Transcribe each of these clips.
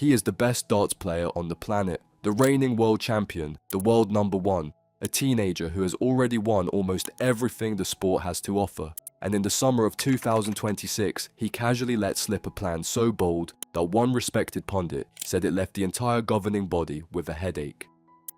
He is the best darts player on the planet, the reigning world champion, the world #1, a teenager who has already won almost everything the sport has to offer. And in the summer of 2026, he casually let slip a plan so bold that one respected pundit said it left the entire governing body with a headache.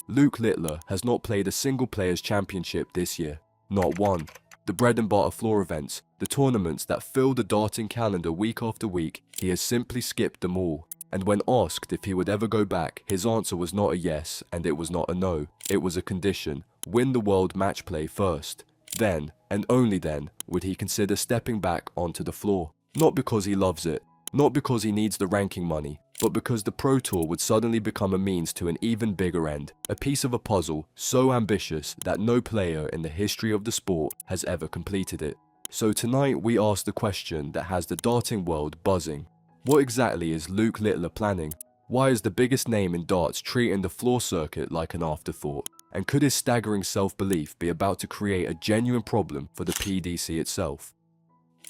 Luke Littler has not played a single Players' Championship this year, not one. The bread and butter floor events, the tournaments that fill the darting calendar week after week, he has simply skipped them all. And when asked if he would ever go back, his answer was not a yes and it was not a no. It was a condition: win the World Matchplay first. Then, and only then, would he consider stepping back onto the floor. Not because he loves it, not because he needs the ranking money, but because the Pro Tour would suddenly become a means to an even bigger end, a piece of a puzzle so ambitious that no player in the history of the sport has ever completed it. So tonight we ask the question that has the darting world buzzing. What exactly is Luke Littler planning? Why is the biggest name in darts treating the floor circuit like an afterthought? And could his staggering self-belief be about to create a genuine problem for the PDC itself?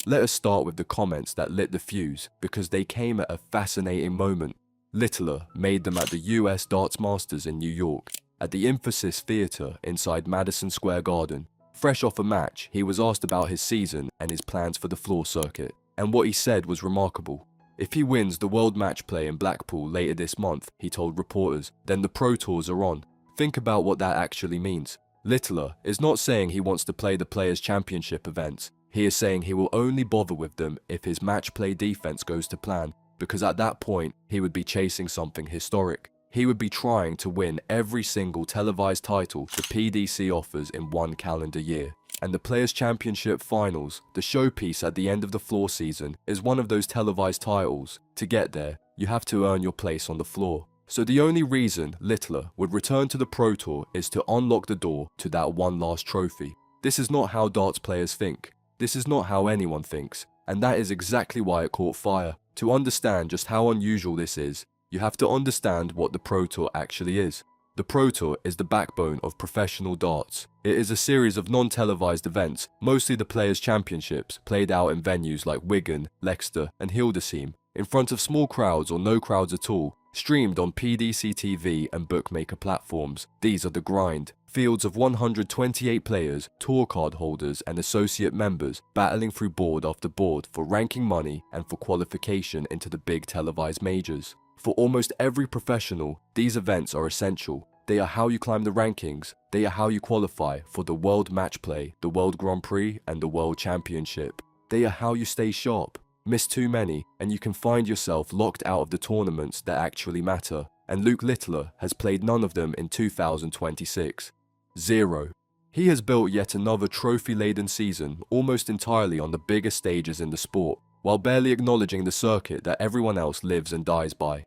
Let us start with the comments that lit the fuse, because they came at a fascinating moment. Littler made them at the US Darts Masters in New York, at the Emphasis Theatre inside Madison Square Garden. Fresh off a match, he was asked about his season and his plans for the floor circuit, and what he said was remarkable. If he wins the World Matchplay in Blackpool later this month, he told reporters, then the Pro Tours are on. Think about what that actually means. Littler is not saying he wants to play the Players' Championship events. He is saying he will only bother with them if his match play defense goes to plan, because at that point, he would be chasing something historic. He would be trying to win every single televised title the PDC offers in one calendar year. And the Players' Championship Finals, the showpiece at the end of the floor season, is one of those televised titles. To get there, you have to earn your place on the floor. So the only reason Littler would return to the Pro Tour is to unlock the door to that one last trophy. This is not how darts players think. This is not how anyone thinks. And that is exactly why it caught fire. To understand just how unusual this is, you have to understand what the Pro Tour actually is. The Pro Tour is the backbone of professional darts. It is a series of non-televised events, mostly the Players' Championships, played out in venues like Wigan, Leicester and Hildesheim, in front of small crowds or no crowds at all, streamed on PDC TV and bookmaker platforms. These are the grind. Fields of 128 players, tour card holders and associate members battling through board after board for ranking money and for qualification into the big televised majors. For almost every professional, these events are essential. They are how you climb the rankings. They are how you qualify for the World Matchplay, the World Grand Prix and the World Championship. They are how you stay sharp. Miss too many and you can find yourself locked out of the tournaments that actually matter. And Luke Littler has played none of them in 2026. Zero. He has built yet another trophy-laden season almost entirely on the biggest stages in the sport, while barely acknowledging the circuit that everyone else lives and dies by.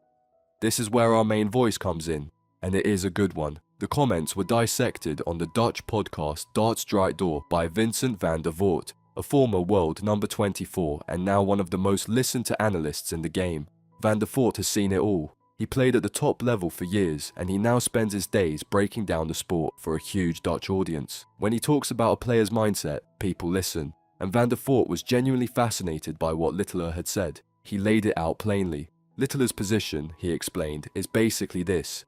This is where our main voice comes in, and it is a good one. The comments were dissected on the Dutch podcast Darts Draait Door by Vincent van der Voort, a former world #24 and now one of the most listened to analysts in the game. Van der Voort has seen it all. He played at the top level for years and he now spends his days breaking down the sport for a huge Dutch audience. When he talks about a player's mindset, people listen. And Van der Voort was genuinely fascinated by what Littler had said. He laid it out plainly. Littler's position, he explained, is basically this: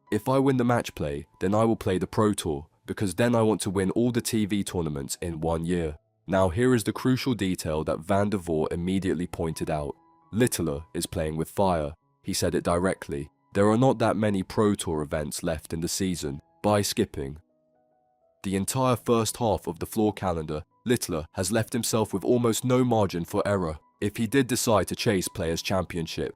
if I win the match play, then I will play the Pro Tour, because then I want to win all the TV tournaments in 1 year. Now here is the crucial detail that Van der Voort immediately pointed out. Littler is playing with fire. He said it directly. There are not that many Pro Tour events left in the season. By skipping the entire first half of the floor calendar, Littler has left himself with almost no margin for error if he did decide to chase Players' Championship.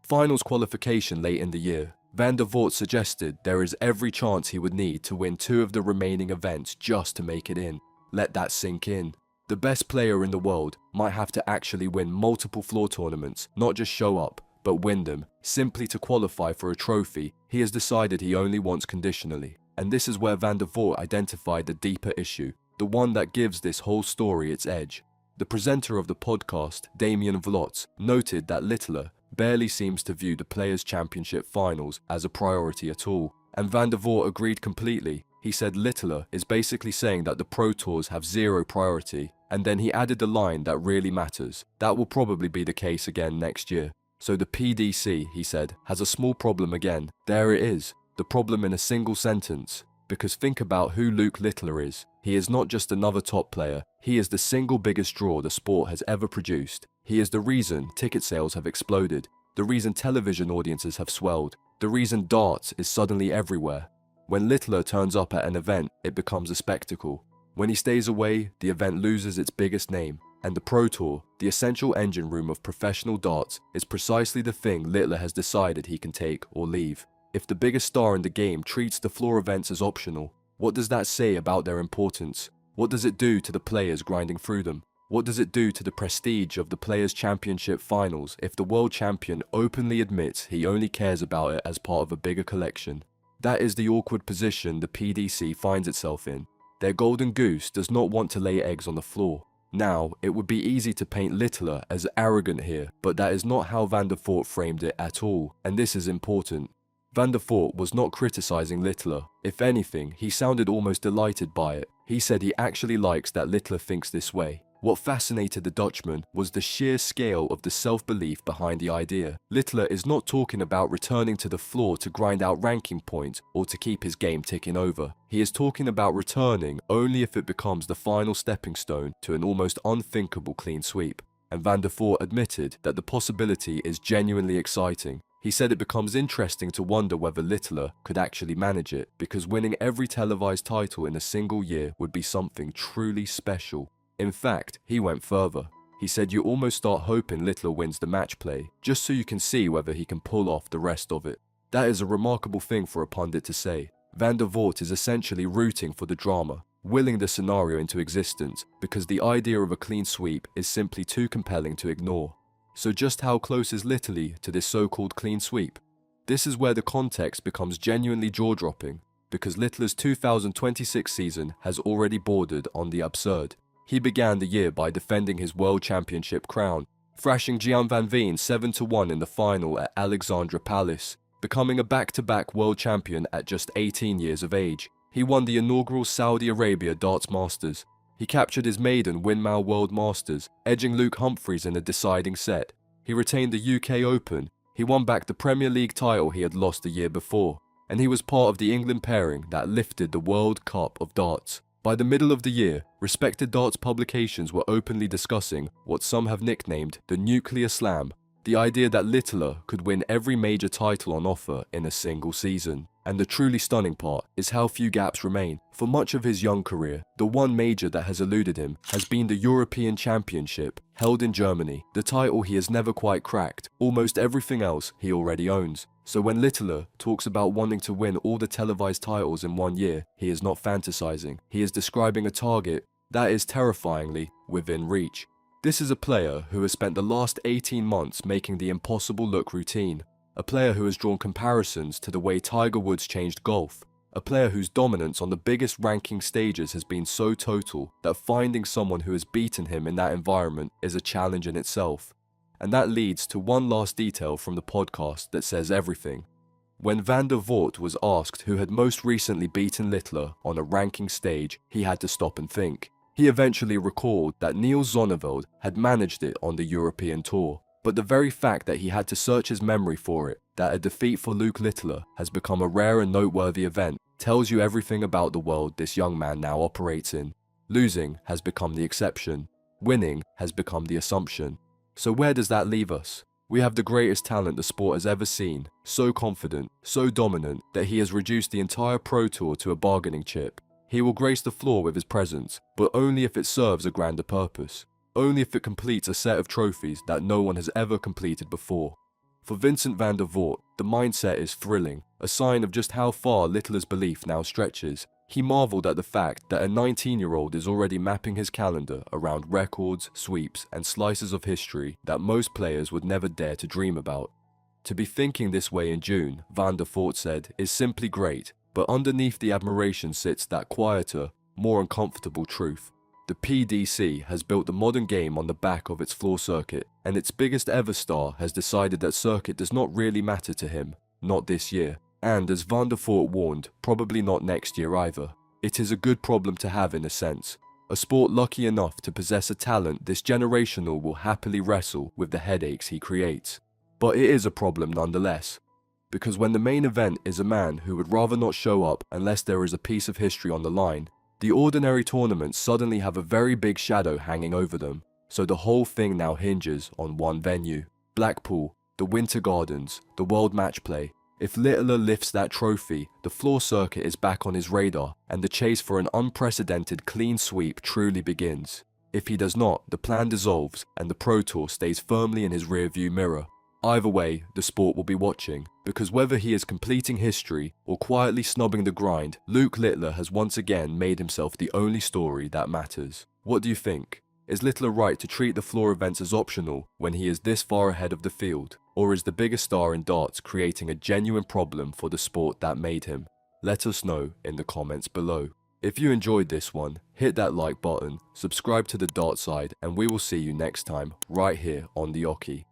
Finals qualification late in the year. Van der Voort suggested there is every chance he would need to win 2 of the remaining events just to make it in. Let that sink in. The best player in the world might have to actually win multiple floor tournaments, not just show up, but win them, simply to qualify for a trophy he has decided he only wants conditionally. And this is where Van der Voort identified the deeper issue, the one that gives this whole story its edge. The presenter of the podcast, Damien Vlotz, noted that Littler barely seems to view the Players' Championship Finals as a priority at all, and Van der Voort agreed completely. He said Littler is basically saying that the Pro Tours have zero priority, and then he added the line that really matters. That will probably be the case again next year. So the PDC, he said, has a small problem again. There it is, the problem in a single sentence. Because think about who Luke Littler is. He is not just another top player, he is the single biggest draw the sport has ever produced. He is the reason ticket sales have exploded, the reason television audiences have swelled, the reason darts is suddenly everywhere. When Littler turns up at an event, it becomes a spectacle. When he stays away, the event loses its biggest name. And the Pro Tour, the essential engine room of professional darts, is precisely the thing Littler has decided he can take or leave. If the biggest star in the game treats the floor events as optional, what does that say about their importance? What does it do to the players grinding through them? What does it do to the prestige of the Players' Championship finals if the world champion openly admits he only cares about it as part of a bigger collection? That is the awkward position the PDC finds itself in. Their golden goose does not want to lay eggs on the floor. Now, it would be easy to paint Littler as arrogant here, but that is not how Van der Voort framed it at all, and this is important. Van der Voort was not criticizing Littler. If anything, he sounded almost delighted by it. He said he actually likes that Littler thinks this way. What fascinated the Dutchman was the sheer scale of the self-belief behind the idea. Littler is not talking about returning to the floor to grind out ranking points or to keep his game ticking over. He is talking about returning only if it becomes the final stepping stone to an almost unthinkable clean sweep. And Van der Voort admitted that the possibility is genuinely exciting. He said it becomes interesting to wonder whether Littler could actually manage it, because winning every televised title in a single year would be something truly special. In fact, he went further. He said you almost start hoping Littler wins the match play, just so you can see whether he can pull off the rest of it. That is a remarkable thing for a pundit to say. Van der Voort is essentially rooting for the drama, willing the scenario into existence, because the idea of a clean sweep is simply too compelling to ignore. So just how close is Littler to this so-called clean sweep? This is where the context becomes genuinely jaw-dropping, because Littler's 2026 season has already bordered on the absurd. He began the year by defending his World Championship crown, thrashing Gian van Veen 7-1 in the final at Alexandra Palace, becoming a back-to-back world champion at just 18 years of age. He won the inaugural Saudi Arabia Darts Masters. He captured his maiden Windmill World Masters, edging Luke Humphries in a deciding set. He retained the UK Open. He won back the Premier League title he had lost the year before. And he was part of the England pairing that lifted the World Cup of Darts. By the middle of the year, respected darts publications were openly discussing what some have nicknamed the nuclear slam, the idea that Littler could win every major title on offer in a single season. And the truly stunning part is how few gaps remain. For much of his young career, the one major that has eluded him has been the European Championship, held in Germany, the title he has never quite cracked. Almost everything else he already owns. So when Littler talks about wanting to win all the televised titles in 1 year, he is not fantasizing. He is describing a target that is terrifyingly within reach. This is a player who has spent the last 18 months making the impossible look routine. A player who has drawn comparisons to the way Tiger Woods changed golf. A player whose dominance on the biggest ranking stages has been so total that finding someone who has beaten him in that environment is a challenge in itself. And that leads to one last detail from the podcast that says everything. When Van der Voort was asked who had most recently beaten Littler on a ranking stage, he had to stop and think. He eventually recalled that Niels Zonneveld had managed it on the European Tour. But the very fact that he had to search his memory for it, that a defeat for Luke Littler has become a rare and noteworthy event, tells you everything about the world this young man now operates in. Losing has become the exception. Winning has become the assumption. So where does that leave us? We have the greatest talent the sport has ever seen, so confident, so dominant, that he has reduced the entire Pro Tour to a bargaining chip. He will grace the floor with his presence, but only if it serves a grander purpose. Only if it completes a set of trophies that no one has ever completed before. For Vincent van der Voort, the mindset is thrilling, a sign of just how far Littler's belief now stretches. He marveled at the fact that a 19-year-old is already mapping his calendar around records, sweeps, and slices of history that most players would never dare to dream about. To be thinking this way in June, Van der Voort said, is simply great, but underneath the admiration sits that quieter, more uncomfortable truth. The PDC has built the modern game on the back of its floor circuit, and its biggest ever star has decided that circuit does not really matter to him, not this year. And as Van der Voort warned, probably not next year either. It is a good problem to have in a sense. A sport lucky enough to possess a talent this generational will happily wrestle with the headaches he creates. But it is a problem nonetheless, because when the main event is a man who would rather not show up unless there is a piece of history on the line, the ordinary tournaments suddenly have a very big shadow hanging over them, so the whole thing now hinges on one venue. Blackpool, the Winter Gardens, the World Matchplay. If Littler lifts that trophy, the floor circuit is back on his radar, and the chase for an unprecedented clean sweep truly begins. If he does not, the plan dissolves, and the Pro Tour stays firmly in his rearview mirror. Either way, the sport will be watching, because whether he is completing history or quietly snobbing the grind, Luke Littler has once again made himself the only story that matters. What do you think? Is Littler right to treat the floor events as optional when he is this far ahead of the field? Or is the biggest star in darts creating a genuine problem for the sport that made him? Let us know in the comments below. If you enjoyed this one, hit that like button, subscribe to the Dart Side, and we will see you next time right here on the Oki.